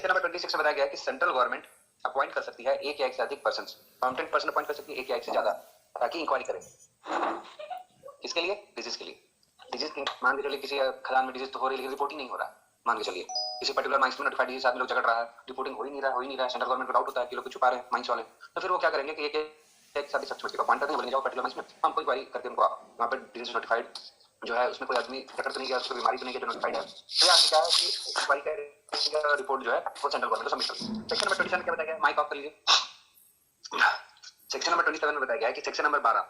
Section number 26 में बताया गया है कि सेंट्रल गवर्नमेंट अपॉइंट कर सकती है एक या एक से अधिक पर्सन, कॉम्पिटेंट पर्सन अपॉइंट कर सकती है एक या एक से ज्यादा, ताकि इंक्वायरी करे। किसके लिए? डिजीज के लिए। डिजीज मान के चलिए किसी खदान में डिजीज तो हो रही है लेकिन रिपोर्टिंग नहीं हो रहा, मान के चलिए किसी पर्टिकुलर माइंस में नोटिफाइड डिजीज आदमी लोग झगड़ रहा है, रिपोर्टिंग हो ही नहीं रहा, सेंट्रल गवर्नमेंट को डाउट होता है कि लोग कुछ छुपा रहे हैं माइंस वाले, तो फिर वो क्या करेंगे कि एक साथ सब छोड़ अपॉइंट करते हैं, जाओ पर्टिकुलर माइंस में, हम कोई क्वारी करके उनको वहाँ पर डिजीज नोटिफाइड जो है उसमें कोई आदमी टक्कर तो नहीं गया, उसको बीमारी तो नहीं गया जो नोटिफाइड है, तो आदमी क्या है कि इंक्वायरी करेगा, रिपोर्ट जो है वो सेंट्रल गवर्नमेंट को सबमिट कर। सेक्शन नंबर 27 क्या बताया गया, माइक ऑफ कर लीजिए। सेक्शन नंबर 27 में बताया गया है कि सेक्शन नंबर 12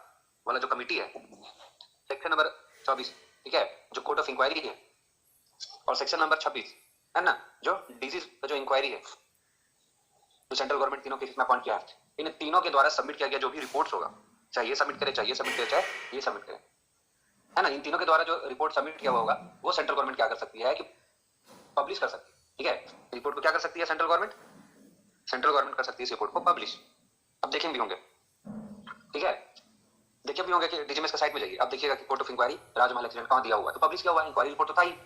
वाला जो कमिटी है, सेक्शन नंबर 24 ठीक है जो कोर्ट ऑफ इंक्वायरी है, और सेक्शन नंबर 26 है ना जो डिजीज का जो इंक्वायरी है, तो सेंट्रल गवर्नमेंट तीनों के इसमें अपॉइंट किया है, इन तीनों के द्वारा सबमिट किया गया जो भी रिपोर्ट्स होगा, चाहे ये सबमिट करे चाहे ये सबमिट करे चाहे ये सबमिट करे, है ना, इन तीनों के द्वारा जो रिपोर्ट सबमिट किया हुआ होगा वो सेंट्रल गवर्नमेंट क्या कर सकती है कि पब्लिश कर सकती है। ठीक है, रिपोर्ट को क्या कर सकती है सेंट्रल गवर्नमेंट? सेंट्रल गवर्नमेंट कर सकती है इस रिपोर्ट को पब्लिश। अब देखें भी होंगे, ठीक है, देखिए भी होंगे कि डीजीएमएस का साइट में जाइए, अब देखिएगा कि court of inquiry Rajmahal accident कहां दिया हुआ है, तो पब्लिश किया हुआ है, इंक्वायरी रिपोर्ट तो था ही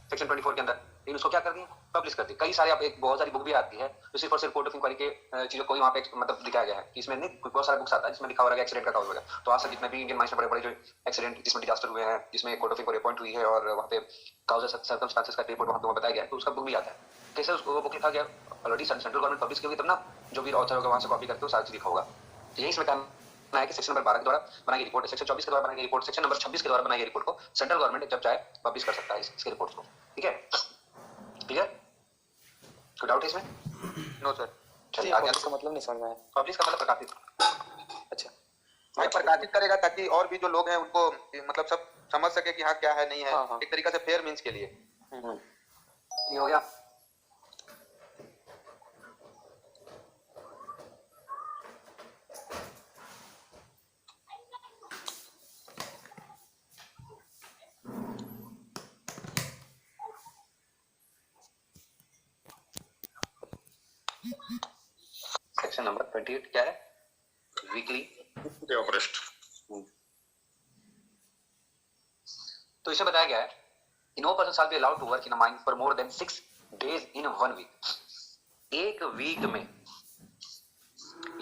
सेक्शन 24 के अंदर, लेकिन उसको क्या कर दिया, पब्लिश कर दी। कई सारे आप एक बहुत सारी बुक भी आती है तो सिर्फ और सिर्फ कोर्ट ऑफ इंक्वायरी के चीजों को ही वहां पे मतलब दिखाया गया है कि इसमें नहीं, बहुत सारे बुक्स आता है जिसमें लिखा हुआ है एक्सीडेंट का कवर वगैरह, तो आज तक जितने भी इंडियन माइंस में बड़े बड़े जो एक्सीडेंट जिसमें डिजास्टर हुए हैं, जिसमें कोर्ट ऑफ इंक्वायरी अपॉइंट हुई है और वहां पे काउज सर्कमस्टांसेस का रिपोर्ट वहां पे बताया गया है, तो उसका बुक भी आता है, कैसे उसको वो बुक लिखा गया ऑलरेडी सेंट्रल गवर्नमेंट पब्लिश की हुई, तब ना जो भी ऑथर होगा वहां से कॉपी करके वो सारा चीज लिखा होगा। यही इसमें कहना है कि सेक्शन नंबर 12 के द्वारा बनाई गई रिपोर्ट, सेक्शन 24 के द्वारा बनाई गई रिपोर्ट, सेक्शन नंबर 26 के द्वारा बनाई गई रिपोर्ट को सेंट्रल गवर्नमेंट जब चाहे पब्लिश कर सकता है इसके रिपोर्ट्स को। ठीक है, क्लियर? कोई डाउट है इसमें? No sir. चलिए आगे। इसका मतलब नहीं समझ में आया। पब्लिश का मतलब प्रकाशित। अच्छा, भाई प्रकाशित करेगा ताकि और भी जो लोग हैं उनको मतलब सब समझ सके कि हाँ क्या है नहीं है, एक तरीका से फेयर मींस के लिए। ये हो गया। सेक्शन नंबर 28 क्या है? Weekly day of rest. तो इसे बताया गया है कि no person shall be allowed to work in a mine for more than 6 days in 1 week.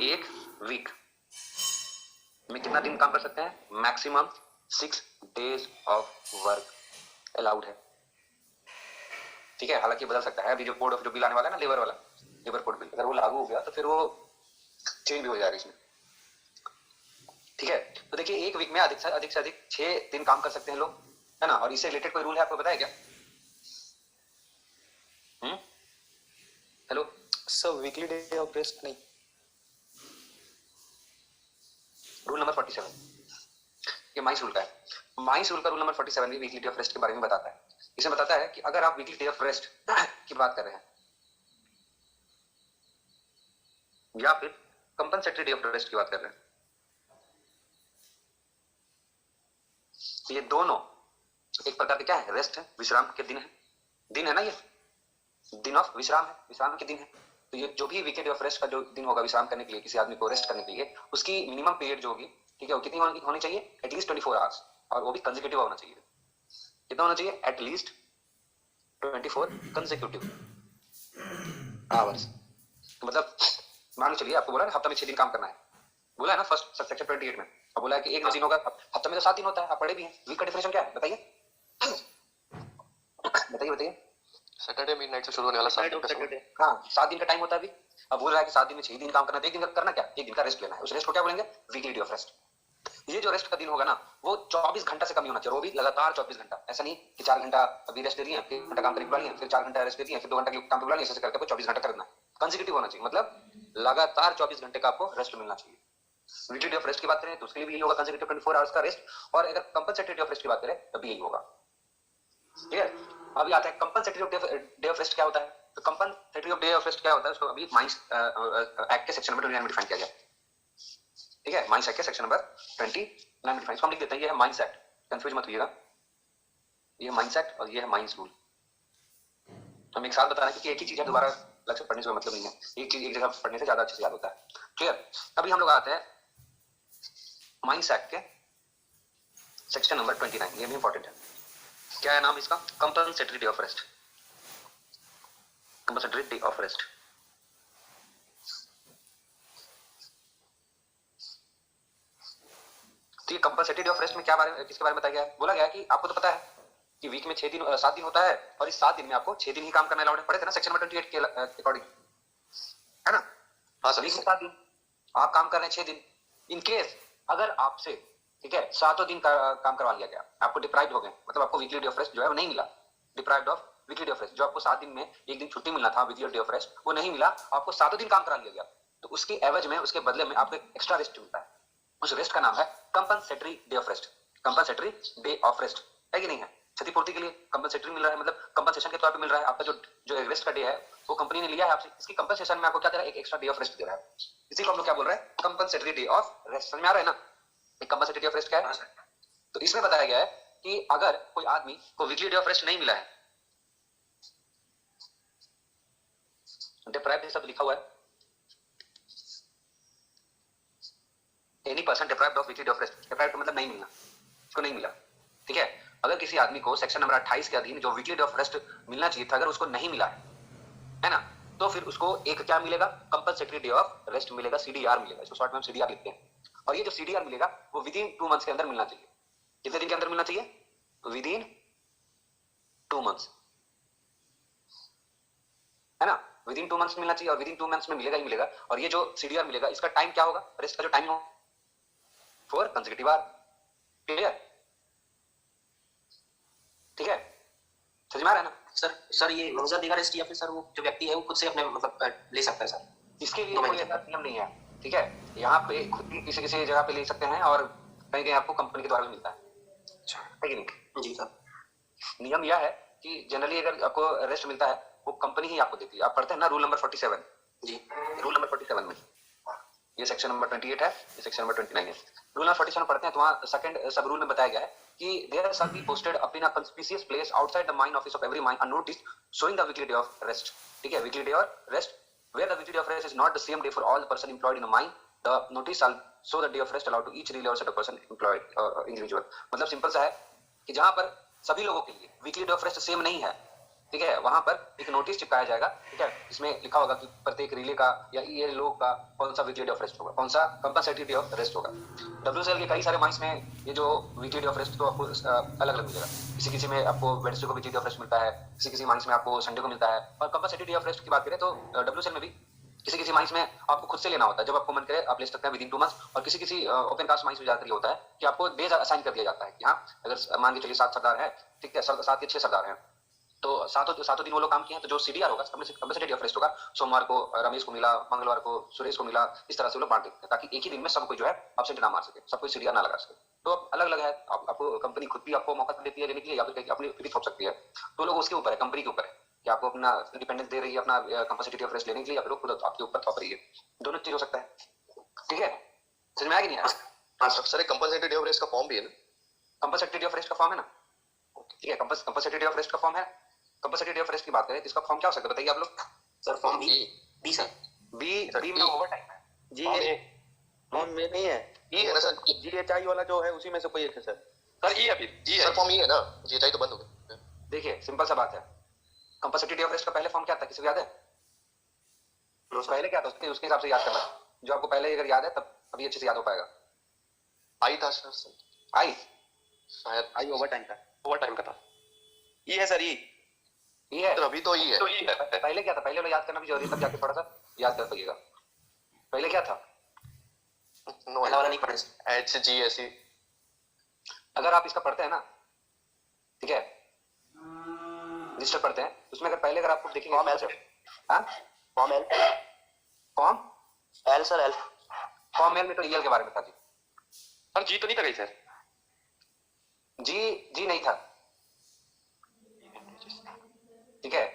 एक वीक में कितना दिन काम कर सकते हैं? Maximum 6 days of work allowed है। ठीक है, हालांकि बदल सकता है, अभी जो कोड ऑफ जो बिल आने वाला है ना, लेबर वाला लेबर कोड बिल, अगर वो लागू हो गया तो फिर वो चेंज भी हो जाएगा इसमें। ठीक है, तो देखिए एक वीक में अधिक से अधिक 6 दिन काम कर सकते हैं लोग, है ना, और इससे रिलेटेड कोई रूल है आपको बताया क्या? Hello sir, weekly day of rest नहीं, रूल नंबर 47 ये माइंस रूल का है। माइंस रूल का रूल नंबर 47 भी वीकली डे ऑफ रेस्ट के बारे में बताता है। इसमें बताता है कि अगर आप वीकली डे ऑफ रेस्ट की बात कर रहे हैं या फिर कंपनसेटरी डे ऑफ रेस्ट की बात कर रहे हैं, ये दोनों एक प्रकार के क्या है? रेस्ट है, विश्राम के दिन है ना, ये दिन ऑफ विश्राम है, विश्राम के दिन है। तो ये जो भी वीकेंड ऑफ रेस्ट का जो दिन होगा विश्राम करने के लिए, किसी आदमी को रेस्ट करने के लिए, उसकी मिनिमम पीरियड जो होगी, ठीक है, वो कितनी होनी चाहिए? एटलीस्ट 24 आवर्स, और वो भी कंसेक्यूटिव होना चाहिए। कितना होना चाहिए? At least 24 consecutive hours. मतलब मान चलिए आपको बोला ना हफ्ता में 6 दिन काम करना है, बोला है ना फर्स्ट सेक्शन 28 में, अब बोला है कि एक दिन होगा, हफ्ते में तो 7 दिन होता है, आप पढ़े भी हैं। वीक का डिफिनेशन क्या है बताइए? बताइए। सैटरडे मिडनाइट से शुरू होने वाला 7 दिन का सैटरडे, हाँ 7 दिन का टाइम होता है अभी। अब बोल रहा है कि 7 दिन में 6 दिन काम करना है, तो एक दिन का करना क्या? एक दिन का रेस्ट लेना है। उस रेस्ट को क्या बोलेंगे? Weekly day of rest. ये जो रेस्ट का दिन होगा ना, वो 24 घंटा से कम होना चाहिए, वो भी लगातार 24 घंटा। ऐसा नहीं कि 4 घंटा अभी रेस्ट दे दिए, फिर घंटा काम करके बुला लिया, फिर 4 घंटा रेस्ट दे दिए, फिर 2 घंटा काम पे बुला लिया, ऐसे करके 24 घंटा करना है। कंसेक्यूटिव होना चाहिए, मतलब लगातार 24 घंटे का आपको रेस्ट मिलना चाहिए। वीकली डे ऑफ रेस्ट की बात करें तो उसके लिए भी यही होगा, कंसेक्यूटिव 24 आवर्स का रेस्ट। और अगर कंपनसेटरी डे ऑफ रेस्ट की बात करें तब भी यही होगा। ठीक है, अभी आता है कंपनसेटरी डे ऑफ रेस्ट क्या होता है। तो कंपनसेटरी डे ऑफ रेस्ट क्या होता है, उसको अभी माइंस एक्ट के सेक्शन नंबर 29 में डिफाइन किया गया। ठीक है, माइंस एक्ट के सेक्शन नंबर 29 में डिफाइन, हम लिख देते हैं, ये है माइंस एक्ट, कंफ्यूज मत होइएगा, ये माइंस एक्ट और ये है माइंस रूल। हम एक साथ बता रहे हैं कि एक ही चीज है, दोबारा अलग से पढ़ने से मतलब नहीं है, एक चीज एक जगह पढ़ने से ज्यादा अच्छे से याद होता है। क्लियर? अभी हम लोग आते हैं माइंस एक्ट के सेक्शन नंबर 29, ये भी इंपॉर्टेंट है। क्या है नाम इसका? Compensatory day of rest. Compulsory day of rest. तो ये कंपल्सरी डे ऑफ रेस्ट में क्या किसके बारे में बताया गया है? बोला गया है कि आपको तो पता है कि वीक में 7 दिन होता है और इस 7 दिन में आपको 6 दिन ही काम करना अलाउड है। पढ़े थे ना सेक्शन नंबर 28 के अकॉर्डिंग, है ना? हाँ सर। वीक में 7 दिन आप काम कर रहे हैं, 6 दिन। इन केस अगर आपसे, ठीक है, 7 दिन का काम करवा लिया गया, आपको डिप्राइव्ड हो गए, मतलब आपको वीकली डे ऑफ रेस्ट जो है वो नहीं मिला, deprived of weekly day of rest, जो आपको 7 दिन में 1 दिन छुट्टी मिलना था वीकली डे ऑफ रेस्ट, वो नहीं मिला, आपको 7 दिन काम करा लिया गया, तो उसकी एवज में, उसके बदले में आपको एक एक्स्ट्रा रेस्ट मिलता है। उस रेस्ट का नाम है compensatory day of rest. Compensatory day of rest है कि नहीं है? क्षतिपूर्ति के लिए कंपनसेटरी मिल रहा है, मतलब कंपनसेशन के तौर पे मिल रहा है। आपका जो रेस्ट का डे है वो कंपनी ने लिया है आपसे, इसकी कंपनसेशन में आपको क्या दे रहा है? एक एक्स्ट्रा डे ऑफ रेस्ट दे रहा है। इसी को हम लोग क्या बोल रहे हैं? Compensatory day of rest. समझ में आ रहा है ना? एक कंपनसेटरी डे ऑफ रेस्ट क्या है? तो इसमें बताया गया है कि अगर कोई आदमी को वीकली डे ऑफ रेस्ट नहीं मिला है, डिप्राइव्ड शब्द लिखा हुआ है, any person deprived of weekly day of rest. Deprived मतलब नहीं मिलना, इसको नहीं मिला, ठीक है? अगर किसी आदमी को सेक्शन नंबर 28 के अधीन जो वीकली डे ऑफ रेस्ट मिलना चाहिए था, अगर उसको नहीं मिला है ना, तो फिर उसको एक क्या मिलेगा? कंपनसेटरी डे ऑफ रेस्ट मिलेगा, सीडीआर मिलेगा। इसको शॉर्ट में हम सीडीआर लिखते हैं। और ये जो सीडीआर मिलेगा वो विद इन 2 मंथ्स के अंदर मिलना चाहिए। कितने दिन के अंदर मिलना चाहिए? विद इन 2 मंथ्स, है ना? विद इन 2 मंथ्स मिलना चाहिए और विद इन 2 मंथ्स में मिलेगा ही मिलेगा। और ये जो सीडीआर मिलेगा, इसका टाइम क्या होगा? रेस्ट का जो टाइम होगा फॉर कंसेक्यूटिव आवर। क्लियर? ठीक है, समझ में आ रहा है ना? सर ये रोजा देगा रेस्ट या फिर सर वो जो व्यक्ति है वो खुद से अपने मतलब ले सकता है सर? इसके लिए कोई ऐसा नियम नहीं है, ठीक है? यहाँ पे खुद भी किसी किसी जगह पे ले सकते हैं और कहीं कहीं आपको कंपनी के द्वारा भी मिलता है। अच्छा है कि नहीं? जी सर। नियम यह है कि जनरली अगर आपको रेस्ट मिलता है वो कंपनी ही आपको देती है। आप पढ़ते हैं ना रूल नंबर 47? जी। रूल नंबर 47 में ये सेक्शन नंबर 28 है, ये सेक्शन नंबर 29 है। रूल नंबर 47 पढ़ते हैं तो वहाँ सेकंड सब रूल में बताया गया है कि there shall be posted up in a conspicuous place outside the mine office of every mine a notice showing the weekly day of rest. ठीक है, वीकली डे और rest where the weekly day of rest is not the same day for all the person employed in a mine, the notice shall show the day of rest allowed to each relay or set of person employed individual. मतलब simple सा है कि जहां पर सभी लोगों के लिए weekly day of rest same नहीं है, ठीक है, वहां पर एक नोटिस चिपकाया जाएगा, ठीक है, इसमें लिखा होगा कि प्रत्येक रिले का या ये लोग का कौन सा वीकली डे ऑफ रेस्ट होगा, कौन सा कंपनसेटरी डे ऑफ रेस्ट होगा। डब्ल्यूसीएल के कई सारे माइंस में ये जो वीकली डे ऑफ रेस्ट तो आपको अलग अलग मिलेगा। किसी किसी में आपको वेडनेसडे को वीकली डे ऑफ रेस्ट मिलता है, किसी किसी माइंस में आपको संडे को मिलता है। और कंपनसेटरी डे ऑफ रेस्ट की बात करें तो डब्ल्यूसीएल में भी किसी किसी माइंस में आपको खुद से लेना होता है, जब आपको मन करे आप ले सकते हैं विद इन 2 मंथ्स। और किसी किसी ओपन कास्ट माइंस में ज्यादातर ये होता है कि आपको डेज असाइन कर दिया जाता है कि हाँ, अगर मान के चलिए 7 सरदार है, ठीक है, 7 के 6 सरदार हैं, तो सातों दिन वो लोग काम किए हैं, तो जो सीडीआर होगा, कंपनसेटरी डे ऑफ रेस्ट होगा, सोमवार को रमेश को मिला, मंगलवार को सुरेश को मिला, इस तरह से वो लोग बांट देते हैं ताकि एक ही दिन में सब कोई जो है एब्सेंट ना मार सके, सब कोई सीडीआर ना लगा सके। तो अब अलग अलग है, आपको कंपनी खुद भी आपको मौका देती है लेने के लिए या फिर अपनी भी थोप सकती है। तो लोग उसके ऊपर है, कंपनी के ऊपर है कि आपको अपना इंडिपेंडेंस दे रही है अपना कंपनसेटरी डे ऑफ रेस्ट लेने के लिए या फिर खुद आपके ऊपर थोप रही है। दोनों चीज हो सकता है, ठीक है? समझ में आ गई नहीं? हाँ sir, compensatory day of rest का फॉर्म भी है ना? कंपनसेटरी डे ऑफ रेस्ट का फॉर्म है ना, ठीक है, कंपनसेटरी डे ऑफ रेस्ट का फॉर्म है। कंपनसेटरी डे ऑफ रेस्ट की बात करें तो इसका फॉर्म क्या हो सकता है बताइए आप लोग? Sir form B sir. B में ओवर टाइम है। जी ए फॉर्म में नहीं है, ई है ना सर? जीएचआई वाला जो है उसी में से कोई एक है सर। सर ई है, फिर ई है सर फॉर्म ई है ना? जीएचआई तो बंद हो गया। देखिए सिंपल सा बात है, कंपनसेटरी डे ऑफ रेस्ट का पहले फॉर्म क्या था, किसी को याद है? पहले क्या था उसके हिसाब से याद करना, जो आपको पहले अगर याद है तब अभी अच्छे से याद हो पाएगा। आई था सर, आई शायद आई ओवर टाइम का, ओवर टाइम का था। ई है सर, ई ये है। तो अभी तो ई है। तो ई है। पहले क्या था, पहले वाला याद करना भी जरूरी है, तब जाके थोड़ा सा याद कर पाइएगा। पहले क्या था? नो पहला वाला नहीं पढ़े sir. H G S E. अगर आप इसका पढ़ते हैं ना, ठीक है, रजिस्टर पढ़ते हैं, उसमें अगर पहले अगर आपको देखेंगे फॉर्म एल सर। हाँ, form L. Form L sir, L. Form L में तो ईएल के बारे में था जी। सर जी तो नहीं था कहीं सर? जी नहीं था, ठीक है,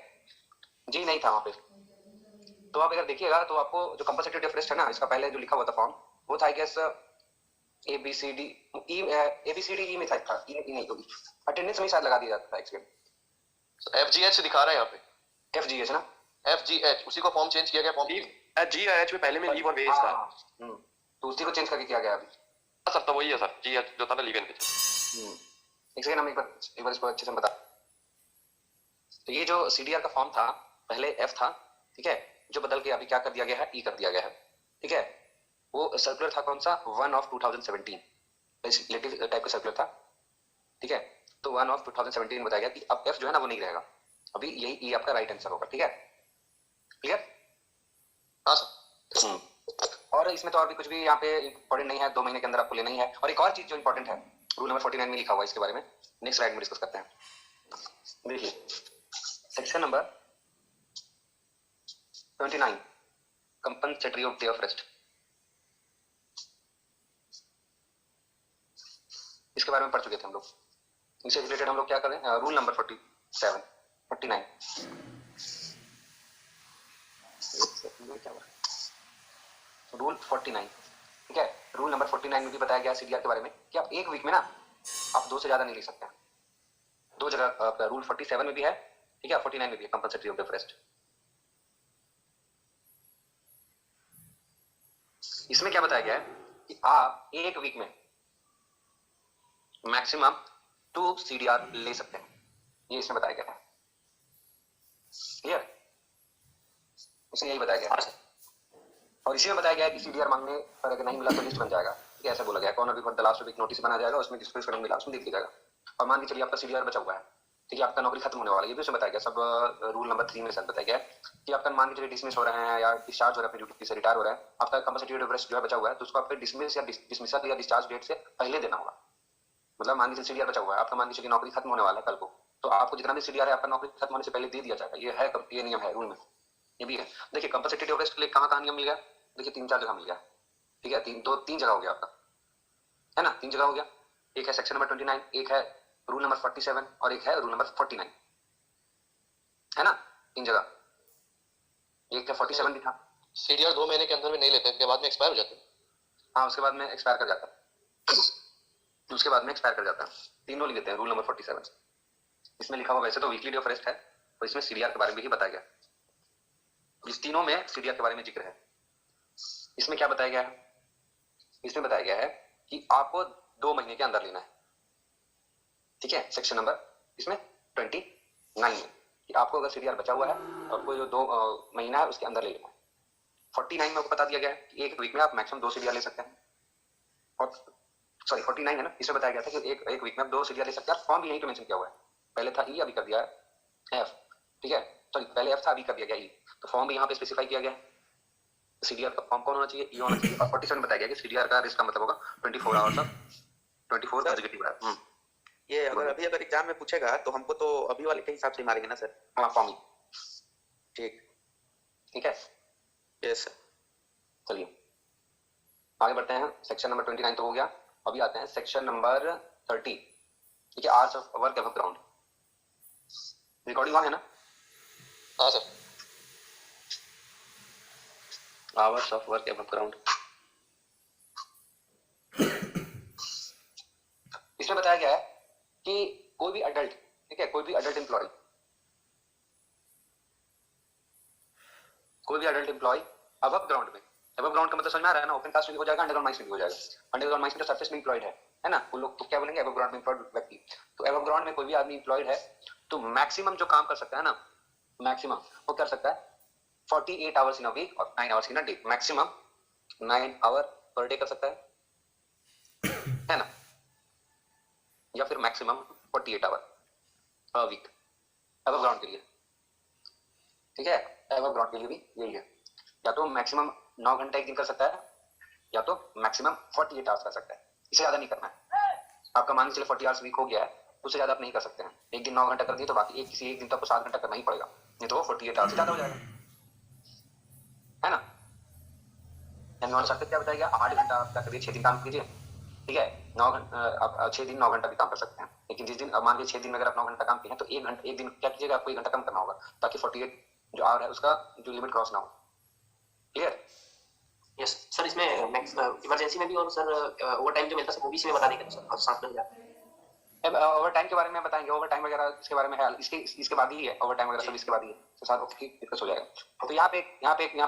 जी नहीं था वहां पे। तो आप अगर देखिएगा तो आपको जो कंपनसेटरी डे ऑफ रेस्ट है ना, इसका पहले जो लिखा हुआ था फॉर्म वो था guess A B C D E, A B C D E में था, ई नहीं होगी, अटेंडेंस में शायद लगा दिया जाता था एक्सपेक्ट। एफजीएच दिखा रहा है यहाँ पे, एफजीएच ना, एफजीएच उसी को फॉर्म चेंज किया गया, फॉर्म जी एच में पहले में लीव और वेज था। तो उसी को चेंज करके किया गया अभी। सर तो वही है सर, जी एच जो था ना लीव एंड वेज। एक सेकंड हम एक बार इसको अच्छे से बता। तो ये जो सीडीआर का फॉर्म था, पहले एफ था, ठीक है, जो बदल के अभी क्या कर दिया गया है, ई कर दिया गया है, ठीक है। वो सर्कुलर था कौन सा, 1 ऑफ 2017, लेजिस्लेटिव टाइप का सर्कुलर था, ठीक है। तो 1 ऑफ 2017 बताया गया कि अब एफ जो है ना वो नहीं रहेगा, अभी यही ई आपका राइट आंसर होगा, ठीक है, क्लियर। हाँ सर। और इसमें तो और भी कुछ भी यहाँ पे इंपॉर्टेंट नहीं है, 2 महीने के अंदर आपको लेना ही है। और एक और चीज जो इंपॉर्टेंट है, रूल नंबर 49 में लिखा हुआ है इसके बारे में, नेक्स्ट स्लाइड में डिस्कस करते हैं। देखिए section number 29, compensatory of day of rest, इसके बारे में पढ़ चुके थे हम लोग। इससे रिलेटेड हम लोग क्या करें, रूल नंबर 47 49 रूल 49, ठीक है। रूल नंबर 49 में भी बताया गया सीडीआर के बारे में कि आप एक वीक में ना आप 2 से ज्यादा नहीं ले सकते हैं। 2 जगह रूल 47 में भी है, ठीक है, 49 में भी है, compensatory of day of rest. इसमें क्या बताया गया है कि आप एक वीक में मैक्सिमम 2 सीडीआर ले सकते हैं, ये इसमें बताया गया है, क्लियर। इसमें यही बताया गया है। और इसी में बताया गया है कि सीडीआर मांगने पर अगर नहीं मिला तो लिस्ट बन जाएगा, ठीक है, ऐसा बोला गया है। Corner week the last week notice बना जाएगा, उसमें जिसको इसका मिला उसमें देख लिया जाएगा। और मान के चलिए आपका सीडीआर बचा हुआ है, ठीक है, आपका नौकरी खत्म होने वाला है, ये भी उसमें बताया गया। सब रूल नंबर 3 में सर बताया गया है कि आपका मान के चलिए डिसमिस हो रहे हैं या डिस्चार्ज हो रहे हैं, अपनी ड्यूटी से रिटायर हो रहे हैं, आपका कंपनसेटरी ऑफ रेस्ट जो है बचा हुआ है, तो उसको आपको डिसमिस या डिसमिसल या डिस्चार्ज डेट से पहले देना होगा। मतलब मान लीजिए सीडीआर बचा हुआ है, आपका मान लीजिए नौकरी खत्म होने वाला है कल को, तो आपको जितना भी सीडीआर है आपका नौकरी खत्म होने से पहले दे दिया जाएगा। ये है, ये नियम है रूल में, ये भी है। देखिए कंपनसेटरी ऑफ रेस्ट के लिए कहाँ नियम मिल गया, देखिए 3-4 जगह मिल गया, ठीक है, 3 जगह हो गया आपका, है ना, 3 जगह हो गया। एक है सेक्शन नंबर 29, एक है रूल नंबर 47 और एक है रूल नंबर 49, है ना, 3 जगह। एक था 47 भी था। सीडीआर 2 महीने के अंदर में नहीं लेते, इसके बाद में एक्सपायर हो जाते हैं। हाँ, उसके बाद में एक्सपायर कर जाता है, उसके बाद में एक्सपायर कर जाता है। तीनों लिख देते हैं रूल नंबर 47। इसमें लिखा हुआ वैसे तो वीकली डे ऑफ रेस्ट है, और इसमें सीडीआर के बारे में भी बताया गया। इस तीनों में सीडीआर के बारे में जिक्र है। इसमें क्या बताया गया है, इसमें बताया गया है कि आपको 2 महीने के अंदर लेना है, ठीक है। सेक्शन नंबर इसमें 29 में कि आपको अगर सीडीआर बचा हुआ है, आपको जो 2 महीना है उसके अंदर ले लेना है। 49 में आपको बता दिया गया है कि एक वीक में आप मैक्सिमम 2 सीडीआर ले सकते हैं। और सॉरी 49 है ना, इसमें बताया गया था कि एक वीक में आप 2 सीडीआर ले सकते हैं। फॉर्म भी यहीं पे मेंशन किया हुआ है, पहले था ई, अभी कर दिया है एफ, ठीक है, सॉरी पहले एफ था, अभी कर दिया गया ई, तो फॉर्म भी यहाँ पे स्पेसिफाई किया गया है। सीडीआर का फॉर्म कौन होना चाहिए, ई होना चाहिए। और 47 बताया गया कि सीडीआर का रिस्क का मतलब होगा 24 आवर्स ऑफ 24 कंसेक्यूटिव आवर्स। ये अगर एग्जाम में पूछेगा तो हमको तो अभी वाले के हिसाब से मारेंगे ना सर। हाँ फॉर्म ही, ठीक है, यस सर। चलिए आगे बढ़ते हैं। सेक्शन नंबर 29 तो हो गया, अभी आते हैं सेक्शन नंबर 30, ठीक है, hours of work above ground. Recording on है ना? हाँ sir. Hours of work above ground, इसमें बताया गया है कि कोई भी अडल्ट, ठीक है, कोई भी अडल्ट एम्प्लॉय, कोई भी अडल्ट एम्प्लॉय अबव ग्राउंड में, अबव ग्राउंड का मतलब समझ में आ रहा है ना, ओपन कास्ट में भी हो जाएगा, अंडरग्राउंड माइंस में भी हो जाएगा। अंडरग्राउंड माइंस में तो सरफेस में एम्प्लॉयड है ना, वो लोग तो क्या बोलेंगे, अबव ग्राउंड में एम्प्लॉयड व्यक्ति। तो अबव ग्राउंड में कोई भी आदमी एम्प्लॉयड है तो मैक्सिमम जो काम कर सकता है ना, मैक्सिमम वो कर सकता है 48 आवर्स इन अ वीक और 9 hours in a day. Maximum 9 hour per day कर सकता है ना, या फिर maximum 48 hour per week above ground के लिए, ठीक है। अबव ग्राउंड के लिए भी यही है, या तो मैक्सिमम 9 घंटे एक दिन कर सकता है, या तो मैक्सिमम 48 आवर्स कर सकता है, इससे ज्यादा नहीं करना है। आपका मान के चलिए 40 आवर्स वीक हो गया है, उससे ज्यादा आप नहीं कर सकते हैं। एक दिन 9 घंटा कर दिए तो बाकी किसी एक दिन तक तो 7 घंटा करना ही पड़ेगा, नहीं तो वो 48 आवर्स से ज्यादा हो जाएगा, है ना। क्या बताया गया, 8 घंटा आप क्या करिए, 6 दिन काम कीजिए, ठीक है, 9 घंटा आप 6 दिन 9 घंटा भी काम कर सकते हैं। लेकिन जिस दिन मान लीजिए 6 दिन में अगर आप 9 घंटा काम किए हैं तो एक दिन क्या कीजिएगा, आपको 1 घंटा कम करना होगा, ताकि 48 जो आवर है उसका जो लिमिट क्रॉस ना हो, क्लियर। यस सर, इसमें इमरजेंसी में भी और सर ओवर टाइम जो मिलता है वो भी इसमें बता देंगे सर, और साथ में जाते हैं। ओवर टाइम के बारे में बताएंगे, ओवर टाइम वगैरह इसके बारे में है, इसके बाद ही है, ओवर टाइम वगैरह सब इसके बाद ही है, तो साथ ओके डिस्कस हो जाएगा। तो यहाँ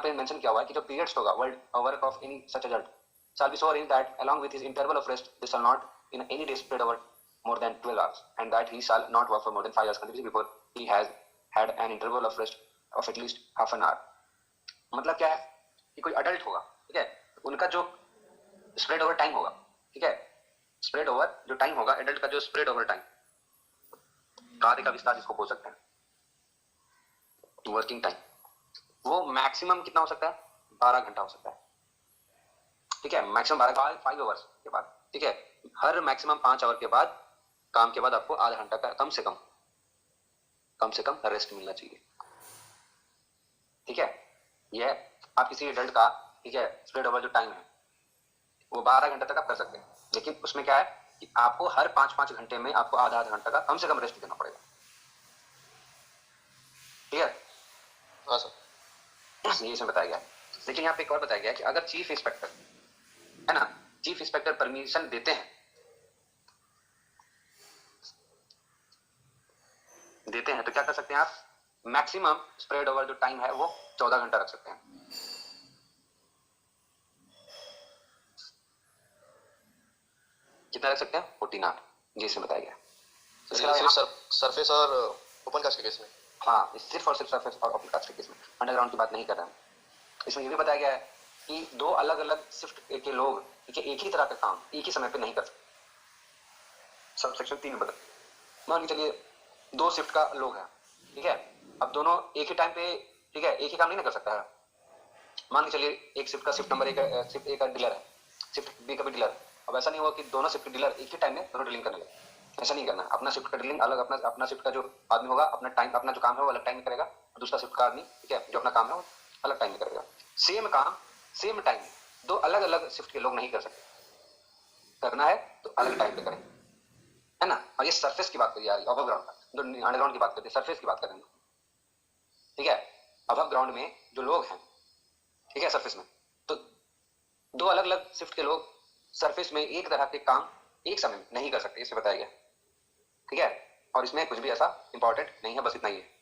पे मेंशन किया हुआ है कि जो पीरियड्स होगा work of any such adult shall be so arranged that along with his interval of rest they shall not in any day spread over more than 12 hours, and that he shall not work for more than 5 hours continuously before he has had an interval of rest of at least half an hour. मतलब क्या है कि कोई adult होगा, ठीक है, उनका जो स्प्रेड ओवर टाइम होगा, ठीक है, स्प्रेड ओवर जो टाइम होगा एडल्ट का, जो स्प्रेड ओवर टाइम, कार्य का विस्तार जिसको बोल सकते हैं, वर्किंग टाइम, वो मैक्सिमम कितना हो सकता है, 12 घंटा हो सकता है, ठीक है, मैक्सिमम 5 आवर्स के बाद, ठीक है, हर मैक्सिमम 5 आवर के बाद, काम के बाद आपको आधा घंटा का कम से कम रेस्ट मिलना चाहिए, ठीक है। यह आप किसी एडल्ट का, ठीक है, स्प्रेड ओवर जो टाइम है वो 12 घंटे तक आप कर सकते हैं, लेकिन उसमें क्या है कि आपको हर 5-5 घंटे में आपको आधा घंटा का कम से कम रेस्ट देना पड़ेगा, ठीक है। हाँ सर, ये इसमें बताया गया है। लेकिन यहाँ पे एक और बताया गया है कि अगर चीफ इंस्पेक्टर है ना, चीफ इंस्पेक्टर परमिशन देते हैं तो क्या कर सकते हैं आप, मैक्सिमम स्प्रेड ओवर जो टाइम है वो 14 घंटा रख सकते हैं। कितना रख सकते हैं, 14 आवर, जिसमें बताया गया। सरफेस और ओपन कास्ट के केस में, हाँ, सिर्फ और सिर्फ सरफेस और ओपन कास्ट के केस में, अंडरग्राउंड की बात नहीं कर रहा हूँ। इसमें ये भी बताया गया है कि दो अलग अलग शिफ्ट के लोग, ठीक है, एक ही तरह का काम एक ही समय पे नहीं कर सकते। सब सेक्शन 3 में बता, मान के चलिए 2 शिफ्ट का लोग है, ठीक है, अब दोनों एक ही टाइम पे, ठीक है, एक ही काम नहीं ना कर सकता है। मान के चलिए एक शिफ्ट का शिफ्ट नंबर एक शिफ्ट ए का डीलर है, शिफ्ट बी का भी डीलर। अब ऐसा नहीं हुआ कि दोनों शिफ्ट डीलर एक ही टाइम में दोनों डीलिंग करने लगे, ऐसा नहीं करना। अपना शिफ्ट का डीलिंग अलग, अपना शिफ्ट का जो आदमी होगा अपना टाइम, अपना जो काम है वो अलग टाइम में करेगा, और दूसरा शिफ्ट का आदमी, ठीक है, जो अपना काम है वो अलग टाइम में करेगा। सेम काम सेम टाइम में दो अलग अलग शिफ्ट के लोग नहीं कर सकते, करना है तो अलग टाइम पे करें, है ना। और ये सरफेस की बात करिए यार, अबव ग्राउंड का, जो अंडरग्राउंड की बात करते हैं, सरफेस की बात करेंगे, ठीक है। अबव ग्राउंड में जो लोग हैं, ठीक है, सरफेस में, तो दो अलग अलग शिफ्ट के लोग सरफेस में एक तरह के काम एक समय में नहीं कर सकते, इसे बताया गया, ठीक है। और इसमें कुछ भी ऐसा इंपॉर्टेंट नहीं है, बस इतना ही है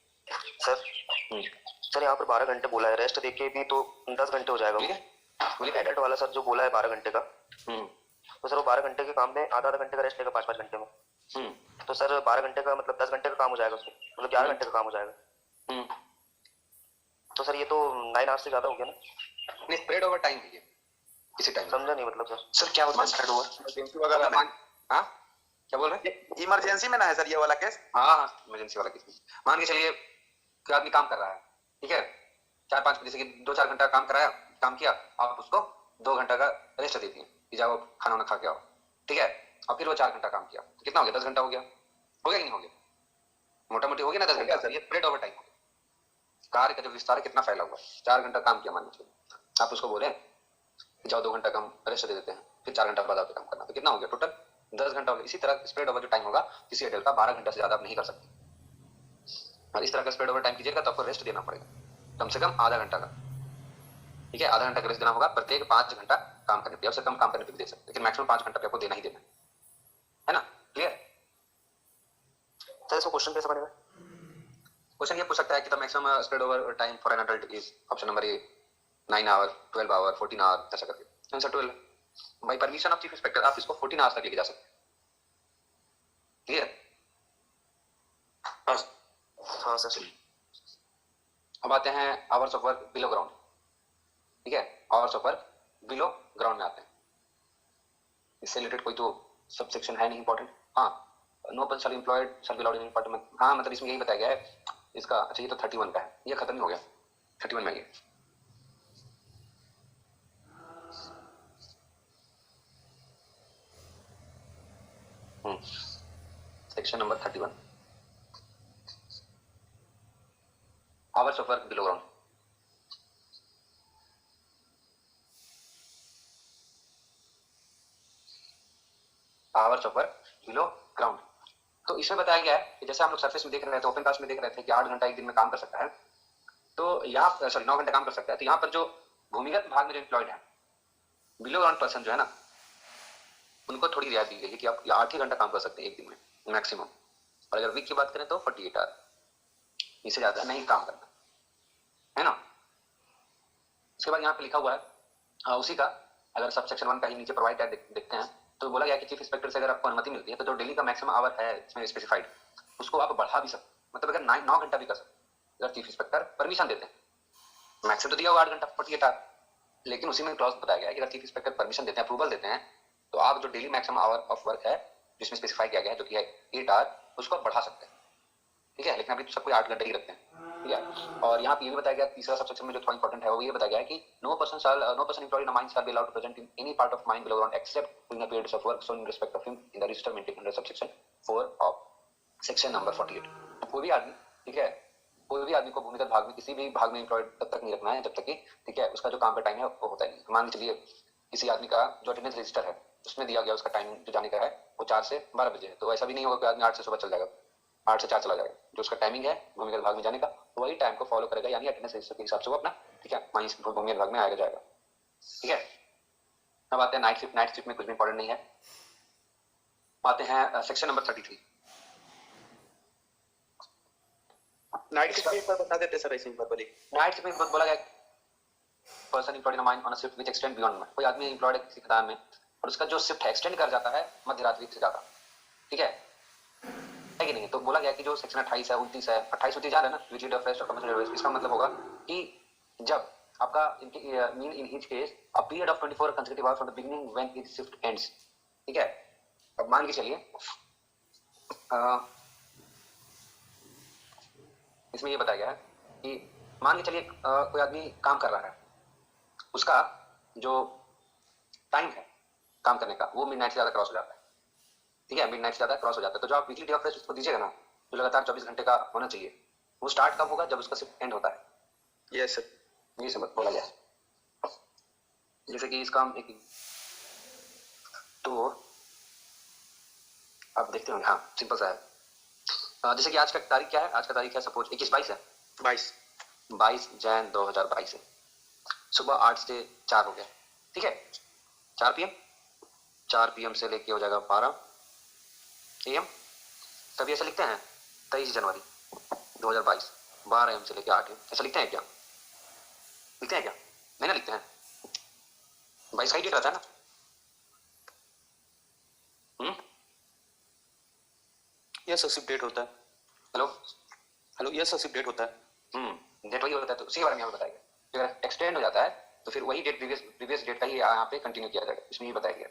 सर यहाँ पर 12 घंटे बोला है, रेस्ट देके भी तो 10 घंटे हो जाएगा। ठीक है, बोलिए। एडल्ट वाला सर जो बोला है 12 घंटे का, तो सर वो 12 घंटे के काम में आधा घंटे का रेस्ट लेगा 5-5 घंटे में, तो सर 12 घंटे का मतलब 10 घंटे का काम हो जाएगा उसमें, मतलब 11 घंटे का काम हो जाएगा। तो सर ये तो 9 आवर्स से ज्यादा हो गया ना। नहीं, स्प्रेड ओवर टाइम है ये, इसी टाइम समझा नहीं मतलब सर क्या होता है स्प्रेड ओवर, इमरजेंसी वगैरह में, हाँ क्या बोल रहे हैं, इमरजेंसी में ना है सर ये वाला केस। हाँ इमरजेंसी वाला केस। मान के चलिए कोई आदमी काम कर रहा है, ठीक है, 4-5 जैसे कि 2-4 घंटा काम कराया, काम किया, आप उसको 2 घंटा का रेस्ट दे दिए कि जाओ खाना वाना खा के आओ, ठीक है, और फिर वो 4 घंटा काम किया, तो कितना हो गया, 10 घंटा हो गया कि नहीं हो गया, मोटा मोटी हो गया ना 10 घंटा। ये स्प्रेड ओवर टाइम हो गया, कार्य का जो विस्तार कितना फैला हुआ, 4 घंटा काम किया मान लीजिए, आप उसको बोले जाओ 2 घंटा कम रेस्ट दे देते हैं, फिर 4 घंटा बाद आपको काम करना, तो कितना हो गया, टोटल 10 घंटा हो गया। इसी तरह स्प्रेड ओवर जो टाइम होगा किसी एडल्ट का 12 घंटा से ज्यादा आप नहीं कर सकते, और इस तरह का स्प्रेड ओवर टाइम कीजिएगा तो आपको रेस्ट देना पड़ेगा कम से कम आधा घंटा का, ठीक है, आधा घंटा का रेस्ट देना होगा प्रत्येक 5 घंटा काम करने पे, उससे कम काम करने पे भी दे सकते, लेकिन मैक्सिमम 5 घंटा पे आपको देना ही देना है ना, क्लियर। सर इसको क्वेश्चन कैसे बनेगा? क्वेश्चन ये पूछ सकता है कि the maximum spread over time for an adult is, option number A 9 hour, 12 hour, 14 hour, ऐसा करके answer 12। By permission of chief inspector आप इसको 14 आवर्स तक लेके जा सकते हैं, क्लियर। हाँ सर। अब आते हैं hours of work below ground, ठीक है, hours of work below ground में आते हैं, इससे रिलेटेड कोई तो सब सेक्शन है नहीं इंपॉर्टेंट। हाँ, no person shall employed shall be allowed in department, हाँ मतलब इसमें यही बताया गया है इसका। अच्छा ये तो 31 का है, ये खत्म ही हो गया, 31 में ये section number 31 hours of work below ground. Hours of work below ground, तो इसमें बताया गया है कि जैसे हम लोग सरफेस में देख रहे थे, ओपन कास्ट में देख रहे थे कि 8 घंटा एक दिन में काम कर सकता है, तो यहाँ सॉरी 9 घंटा काम कर सकता है, तो यहाँ पर जो भूमिगत भाग में जो एम्प्लॉयड है, बिलो ग्राउंड पर्सन जो है ना, उनको थोड़ी रियायत दी गई है कि आप 8 ही घंटा काम कर सकते हैं एक दिन में मैक्सिमम, और अगर वीक की बात करें तो 48 आवर, इससे ज्यादा नहीं काम करना है ना। उसके बाद यहाँ पे लिखा हुआ है उसी का, अगर सब सेक्शन 1 का ही नीचे प्रोवाइड है देखते हैं, तो बोला गया कि चीफ इंस्पेक्टर से अगर आपको अनुमति मिलती है तो जो डेली का मैक्सिमम आवर है इसमें स्पेसिफाइड, उसको आप बढ़ा भी सकते, मतलब अगर 9 घंटा भी कर सकते, अगर चीफ इंस्पेक्टर परमिशन देते हैं। मैक्सिमम तो दिया हुआ 8 घंटा 48 आवर, लेकिन उसी में क्लॉज बताया गया है कि अगर चीफ इंस्पेक्टर परमिशन देते हैं, अप्रूवल देते हैं, तो आप जो daily maximum hour of work है जिसमें स्पेसिफाई किया गया है जो कि है 8 आवर, उसको आप बढ़ा सकते हैं। ठीक है, लेकिन अभी तो सब कोई 8 घंटे ही रखते हैं। ठीक है, और यहाँ पे ये भी बताया गया, तीसरा सबसेक्शन में जो थोड़ा इंपॉर्टेंट है वो ये बताया गया है कि no person employed in a mine shall be allowed to present in any part of mine below ground except during the periods of work shown in respect of him in the register maintained under subsection 4 of section number 48। कोई भी आदमी, ठीक है, कोई भी आदमी को भूमिगत भाग में किसी भी भाग में एम्प्लॉयड तब तक नहीं रखना है जब तक कि, ठीक है, उसका जो काम का टाइम है वो होता है नहीं। मान के चलिए किसी आदमी का जो अटेंडेंस रजिस्टर है उसमें दिया गया उसका टाइम जो जाने का है वो 4 से 12 बजे है, तो ऐसा भी नहीं होगा कि आदमी 8 से सुबह चल जाएगा, 8 से 4 चला जाएगा। जो उसका टाइमिंग है भूमिगत भाग में जाने का वही टाइम को फॉलो करेगा, यानी अटेंडेंस रजिस्टर के हिसाब से वो अपना, ठीक है, वहीं भूमिगत भाग में आएगा जाएगा। ठीक है, अब आते हैं नाइट शिफ्ट। नाइट शिफ्ट में कुछ भी इंपॉर्टेंट नहीं है। आते हैं सेक्शन नंबर 33। नाइट शिफ्ट पर बता देते सर, ऐसे नॉर्मली नाइट शिफ्ट में बोला गया person employed in a mine on a shift which extend beyond. कोई आदमी एम्प्लॉयड है किसी खदान में और उसका जो शिफ्ट है एक्सटेंड कर जाता है मध्य रात्रि से ज्यादा, ठीक है कि नहीं। तो बोला गया कि जो सेक्शन 28 है 29 है 28 29 जान है ना, विजिट ऑफ रेस्ट और कमर्शियल सर्विस, इसका मतलब होगा कि जब आपका mean in hitch case a period of 24 consecutive hours from the beginning when his shift ends. ठीक है, अब मान के चलिए इसमें ये बताया गया है कि मान के चलिए कोई आदमी काम कर रहा है, उसका जो टाइम है काम करने का वो मिडनाइट से ज्यादा क्रॉस हो जाता है। ठीक है, मिडनाइट से ज्यादा क्रॉस हो जाता है, तो जो आप वीकली डे ऑफ रेस्ट उसको दीजिएगा ना, जो लगातार 24 घंटे का होना चाहिए, वो स्टार्ट कब होगा, जब उसका शिफ्ट एंड होता है। यस सर, ये समझ बोला गया। जैसे कि इसका हम एक तो आप देखते होंगे, हाँ सिंपल सा है। जैसे कि आज का तारीख क्या है, आज का तारीख है सपोज 21-22 है, 22 जैन 2022 है, सुबह 8 से 4 हो गया। ठीक है, 4 PM से लेके हो जाएगा 12 AM। तभी ऐसा लिखते हैं 23 जनवरी 2022 12 AM से लेके 8 AM, ऐसा लिखते हैं क्या? लिखते हैं क्या? नहीं ना लिखते हैं, 22 का ही डेट रहता है ना। यस सर, शिफ्ट डेट होता है। Hello yes sir, shift date होता है। डेट वही होता है, तो उसी के बारे में यहाँ बताया गया। अगर एक्सटेंड हो जाता है तो फिर वही डेट प्रीवियस डेट का ही यहाँ पे कंटिन्यू किया जाएगा, इसमें ही बताया गया।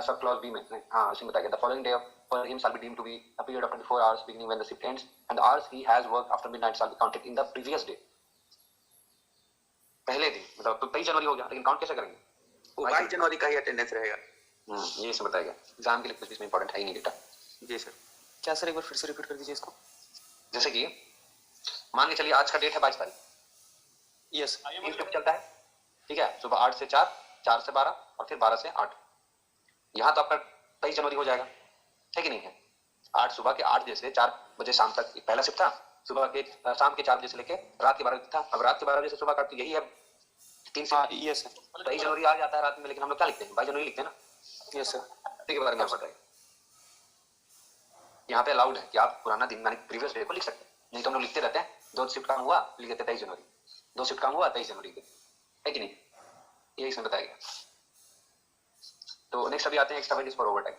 सब क्लॉज बी में, हाँ इसमें बताया गया, the following day for him shall be deemed to be a period of 24 hours beginning when the shift ends, and the hours he has worked after midnight shall be counted in the previous day। पहले दिन मतलब तो 23 जनवरी हो गया, लेकिन count कैसे करेंगे? वो 22 जनवरी का ही अटेंडेंस रहेगा। ये इसमें बताया गया, एग्जाम के लिए कुछ इसमें इंपॉर्टेंट है ही नहीं डेटा। जी सर, क्या सर एक बार फिर से रिपीट कर दीजिए इसको। जैसे कि मान के चलिए आज का डेट है 22 तारीख। यस, ये शिफ्ट चलता है, ठीक है, सुबह 8 से 4, 4 से 12 और फिर 12 से 8। यहाँ तो आपका 23 जनवरी हो जाएगा, है कि नहीं है। 8 सुबह के 8 बजे से 4 बजे शाम तक एक पहला शिफ्ट था, सुबह के शाम के 4 बजे से लेके रात के 12 बजे था। अब रात के 12 बजे से सुबह का तो यही है 3 से। यस सर, 23 जनवरी आ जाता है रात में, लेकिन हम लोग क्या लिखते हैं, 22 जनवरी लिखते हैं ना। यस सर, ठीक है, बारे में बताइए। यहाँ पे अलाउड है कि आप पुराना दिन यानी प्रीवियस डे को लिख सकते हैं, नहीं तो हम लोग लिखते रहते हैं 2 शिफ्ट काम हुआ लिख देते 23 जनवरी, 2 शिफ्ट काम हुआ 23 जनवरी के, है कि नहीं। ये इसमें बताया गया। तो नेक्स्ट अभी आते हैं extra wages for overtime.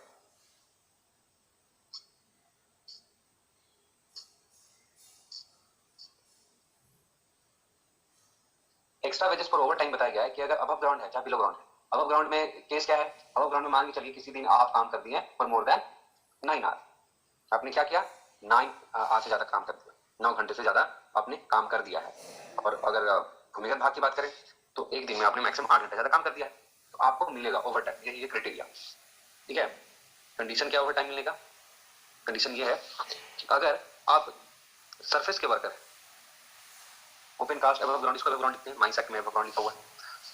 Extra wages for overtime बताया गया है कि अगर अबव ग्राउंड है चाहे बिलो ग्राउंड है। अबव ग्राउंड में केस क्या है, अबव ग्राउंड में मान के चलिए किसी दिन आप काम कर दिए फॉर मोर देन 9 आवर, आपने क्या किया 9 आवर से ज्यादा काम कर दिया, 9 घंटे से ज्यादा आपने काम कर दिया है। और अगर भूमिगत भाग की बात करें तो एक दिन में आपने मैक्सिमम 8 घंटे ज्यादा काम कर दिया है, तो आपको मिलेगा ओवरटाइम। ये क्राइटेरिया, ठीक है। कंडीशन क्या ओवरटाइम मिलने का, कंडीशन ये है कि अगर आप सरफेस के वर्कर है, ओपन कास्ट अबव ग्राउंड, इसको अबव ग्राउंड लिखते हैं, माइंस एक्ट में अबव ग्राउंड लिखा हुआ है।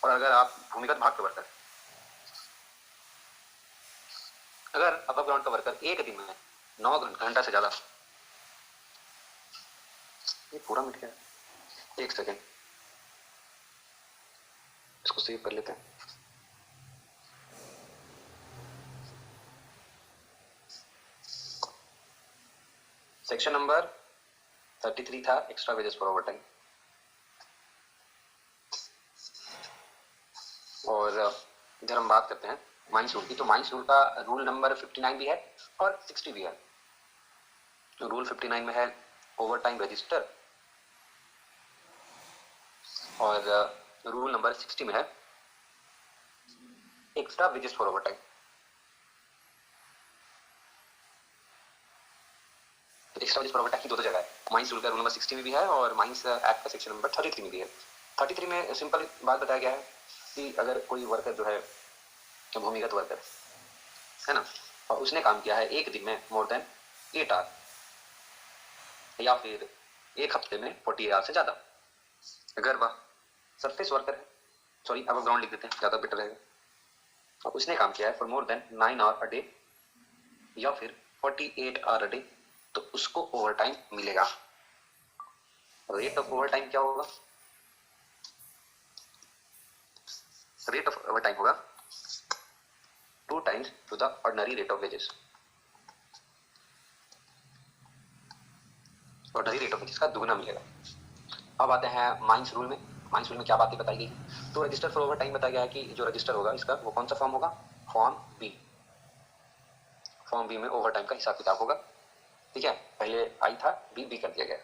और अगर आप भूमिगत भाग के वर्कर, अगर अबव ग्राउंड का वर्कर एक दिन में 9 घंटा से ज्यादा, ये पूरा मिट गया, एक सेकेंड इसको सेव कर लेते हैं। सेक्शन नंबर 33 था एक्स्ट्रा वेजेस फॉर ओवरटाइम। और इधर हम बात करते हैं माइंस रूल की, तो माइंस रूल का रूल नंबर 59 भी है और 60 भी है। तो रूल 59 में है ओवर टाइम रजिस्टर, और रूल नंबर 60 में है extra wages for over time. Extra wages for over time की दो जगह है, माइंस रूल का रूल नंबर 60 में भी है और माइंस एक्ट का सेक्शन नंबर 33 में भी है। 33 में सिंपल बात बताया गया है कि अगर कोई वर्कर जो है भूमिगत वर्कर है ना, और उसने काम किया है एक दिन में मोर देन 8 आवर या फिर एक हफ्ते में 40 आवर से ज्यादा, अगर वह सरफेस वर्कर है, सॉरी अब ग्राउंड लिख देते हैं ज्यादा बेटर रहेगा, और उसने काम किया है for more than 9 hour a day या फिर 48 आवर अ डे, तो उसको ओवर टाइम मिलेगा। रेट ऑफ ओवर टाइम क्या होगा? रेट ऑफ ओवर टाइम होगा 2 times to the ordinary rate of wages। Ordinary rate of wages का दुगना मिलेगा। अब आते हैं माइंस रूल में। माइंस रूल में क्या बातें बताई गई? तो रजिस्टर फॉर ओवर टाइम बताया गया है कि जो रजिस्टर होगा इसका वो कौन सा फॉर्म होगा? Form B. फॉर्म बी में ओवर टाइम का हिसाब किताब होगा, ठीक है। पहले आई था, बी कर दिया गया।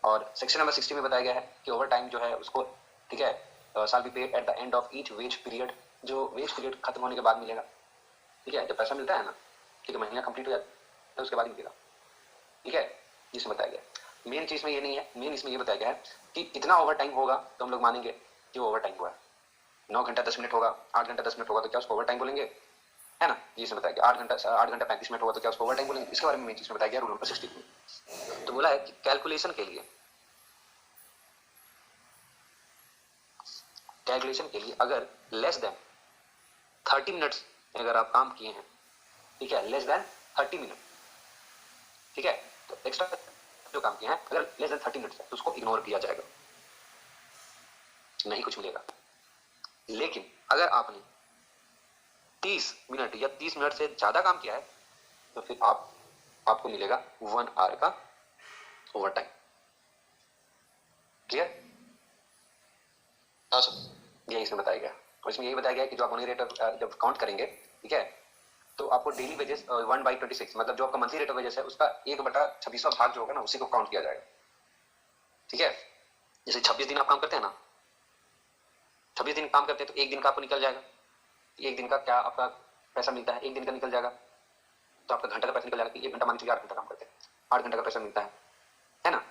और सेक्शन नंबर 60 में बताया गया है कि ओवर टाइम जो है उसको, ठीक है, shall be paid at the end of each wage period, जो वेज पीरियड खत्म होने के बाद मिलेगा, ठीक है। जब पैसा मिलता है ना, ठीक है, महीना कंप्लीट हो जाता है तो उसके बाद मिलेगा, ठीक है। इसमें बताया गया मेन चीज में ये नहीं है, मेन इसमें ये बताया गया है कि इतना ओवर टाइम होगा तो हम लोग मानेंगे कि वो ओवर टाइम हुआ है। 9 घंटा 10 मिनट होगा, 8 घंटा 10 मिनट होगा तो क्या उसको ओवर टाइम बोलेंगे, है ना। ये इसमें बताया गया 8 घंटा 35 मिनट होगा तो क्या उसको ओवर टाइम बोलेंगे। इसके बारे में मेन चीज में बताया गया रूल नंबर 60 में। तो बोला है कि कैलकुलेशन के लिए अगर लेस देन 30 मिनट्स अगर आप काम किए हैं, ठीक है, लेस देन 30 मिनट, ठीक है, तो एक्स्ट्रा जो काम किए हैं अगर लेस देन 30 मिनट है तो उसको इग्नोर किया जाएगा, नहीं कुछ मिलेगा। लेकिन अगर आपने 30 मिनट या 30 मिनट से ज्यादा काम किया है तो फिर आपको मिलेगा 1 आवर का ओवर टाइम। क्लियर? हाँ सर। ये इसमें बताया गया, और इसमें यही बताया गया कि जो आप ऑनरी रेट जब काउंट करेंगे, ठीक है, तो आपको डेली वेजेस 1/26 मतलब जो आपका मंथली रेट ऑफ वेजेस है उसका 1/26वां भाग जो होगा ना उसी को काउंट किया जाएगा, ठीक है। जैसे 26 दिन आप काम करते हैं ना, 26 दिन काम करते हैं तो एक दिन का आपको निकल जाएगा, एक दिन का क्या आपका पैसा मिलता है, एक दिन का निकल जाएगा तो आपका घंटा का पैसा निकल जाएगा कि 1 घंटा मान लीजिए 8 घंटा काम करते हैं, 8 घंटा का पैसा मिलता है ना।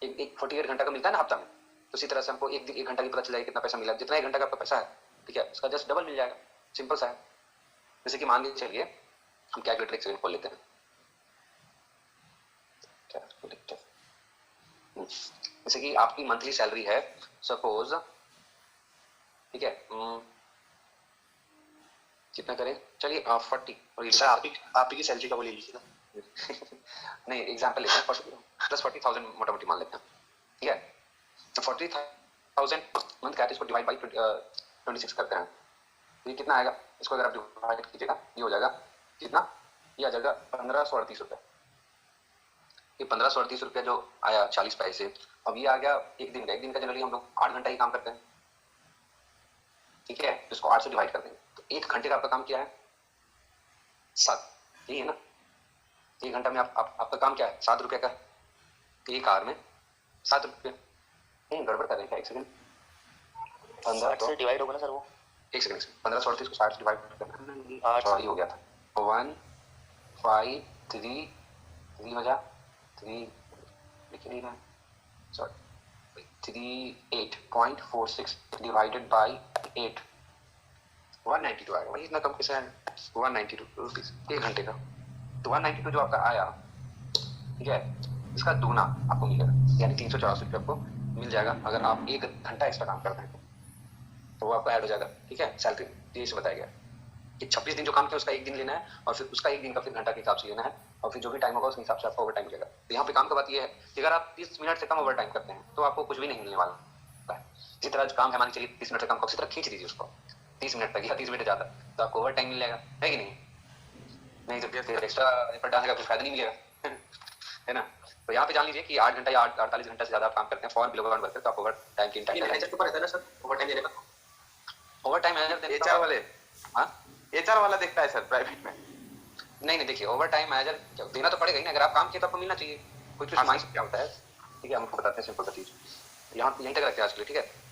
एक 48 घंटा का मिलता है ना हफ्ता में, तो इसी तरह से हमको एक घंटा की पता चल जाएगा कितना पैसा मिला, जितना 1 घंटा का आपका पैसा है, ठीक है, उसका जस्ट डबल मिल जाएगा। सिंपल सा है। जैसे कि मान लीजिए, चलिए हम कैलकुलेटर एक सेकंड खोल लेते हैं। जैसे कि आपकी मंथली सैलरी है सपोज, ठीक है, कितना करें, चलिए 40, और सर आप ही की सैलरी का वो ले लीजिए ना। नहीं एग्जाम्पल लेते हैं, प्लस 40,000 मोटा मोटी मान लेते हैं, ठीक है। तो 40,000 मंथ का है, इसको डिवाइड बाई 26 करते हैं, ये कितना आएगा, इसको अगर आप डिवाइड कीजिएगा ये हो जाएगा कितना, ये आ जाएगा 1538 रुपये। ये 1538 रुपये जो आया 40 पैसे, अब ये आ गया एक दिन का जनरली हम लोग 8 घंटा ही काम करते हैं, ठीक है, इसको 8 से डिवाइड कर देंगे तो 1 घंटे का आपका काम क्या है 7, यही है ना। 1 घंटा में आपका काम क्या है 7 रुपये का, 1 आवर में 7 रुपये। गड़बड़ कर रहे हैं, एक सेकंड, 15 से डिवाइड होगा ना सर वो, एक सेकंड, 1538 को 60 से डिवाइड करना, सॉरी हो गया था, 1 5 3 3 बजा 3 लिख नहीं रहा, सॉरी 38.46 डिवाइडेड बाई 8, 192 आएगा। वही इतना कम कैसे है, 192 रुपीज 1 घंटे का। तो 192 जो आपका आया, ठीक है, इसका दुगना आपको मिलेगा, यानी 384 रुपये आपको मिल जाएगा अगर आप 1 घंटा एक्स्ट्रा काम करते हैं तो वो आपको ऐड हो जाएगा, ठीक है, सैलरी। ये इसे बताया गया कि 26 दिन जो काम किया उसका 1 दिन लेना है और फिर उसका 1 दिन का फिर घंटा के हिसाब से लेना है और फिर जो भी टाइम होगा उस हिसाब से आपको ओवर टाइम मिलेगा। तो यहाँ पे काम का बात ये है कि अगर आप 30 मिनट से कम ओवर टाइम करते हैं तो आपको कुछ भी नहीं मिलने वाला है। जिस तरह काम है, मान चलिए 30 मिनट से कम, उसी तरह खींच दीजिए उसको 30 मिनट तक या 30 मिनट ज़्यादा, तो आपको ओवर टाइम मिल जाएगा, है कि नहीं तो फिर एक्स्ट्रा एफर्ट डालने का कुछ फायदा नहीं मिलेगा, है ना। तो यहाँ पे जान लीजिए कि 8 घंटा या 48 घंटा से ज़्यादा आप काम करते हैं फॉर बिलो ग्राउंड वर्कर, तो आप ओवर टाइम की मैनेजर के ऊपर रहता है ना सर ओवर टाइम देने का, ओवर टाइम मैनेजर एचआर वाले, हाँ एचआर वाला देखता है सर प्राइवेट में। नहीं देखिए, ओवर टाइम मैनेजर देना तो पड़ेगा ही ना, अगर आप काम किए तो आपको मिलना चाहिए, कुछ माइंड क्या होता है, ठीक है, हम आपको बताते हैं सिंपल सा चीज। यहाँ यहीं तक रखते हैं आज के लिए, ठीक है।